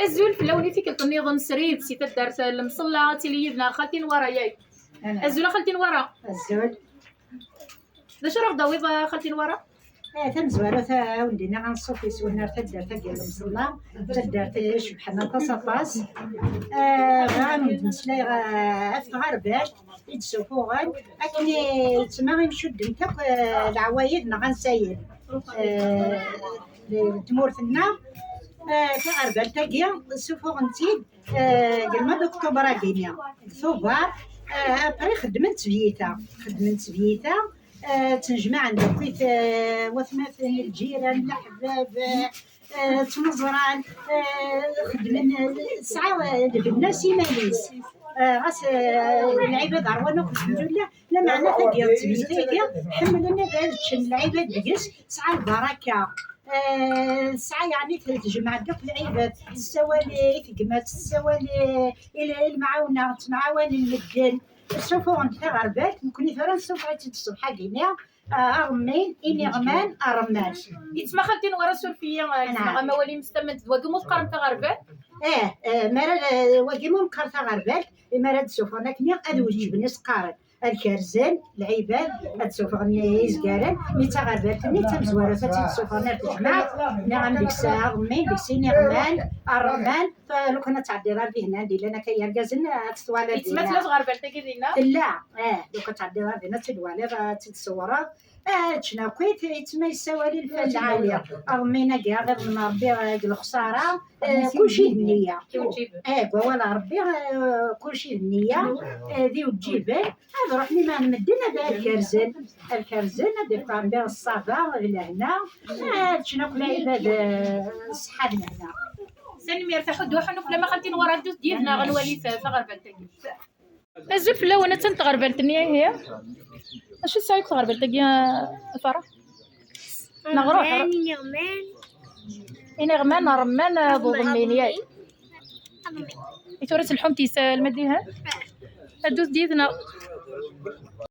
الزول في اللوني فيك الطنيغ سريد سي تدارت المصلى تليدنا خالتين ورا ياك الزول خالتين ورا الزول ذا شرف ضويبه خالتين ورا تنزوالو تا ولدينا غنصوفي سولنا تدارت ديال المصلى تدارت شبحنا طاس غنمسلاي غاربات يتسوفوغن اكني تما غنمشيو دنتك العوايد غنساير تمورتنا تغربال تاكيا سوفوغنتيد قلما دكتوبر دينيا ثوبار ابري خدمت بيتا تنجمع عندك كيف وثمات الجيران الاحباب تمزران خدمنا ساعه لبنا سيمانيس غاس العباد عروانو الحمد لله لا معنى ديال تبيتا حملنا بالشن العباد ديس ساعه البركه ساعه يعني تجمع داك العباد السوالي تقمات السوالي الى المعاونه تمعاون المدن سوف انت غربات ممكن يفرن سوف الصبح كينا ارمين اني غمان ارمان يتما خالتين ورا سورفيه يتما موالي مستمد وقمو قرنت غربات مرا وقمو مقرت غربات مرا سوف انا كني ادوج بني سقارن الكرزان العباد تسوف غني يزكارن ميتا غرباتني تمزواره تسوف انا تجمع نعم ديك الساعه غمين ديك سيني غمان الرمان فلو كنا تعدي راه هنا ندير لنا كيركازن تسوالات يتما ثلاث غربات كيدينا لا لو كتعدي راه هنا تدوالي تتصورات تشناكويت يتما يساوالي الفال العاليه رمينا كاع غير ربي الخساره كلشي بالنيه ولا ربي كلشي بالنيه هذه وتجيبان هذا رحني ما نمدنا بها الكرزن هذاك ربي الصبا لهنا تشناكو العباد صحابنا هنا سالي يرتاحوا دوحنا فلا ما خالتين ورا دوز ديالنا غنولي غربال تاكي الزول في الاول انا تنتغربلتني هي اش سايك تغربلتك يا فرح نغروح غمان رمان ضو ضمينيات يتورث الحوم تيسال مديها الدوز ديالنا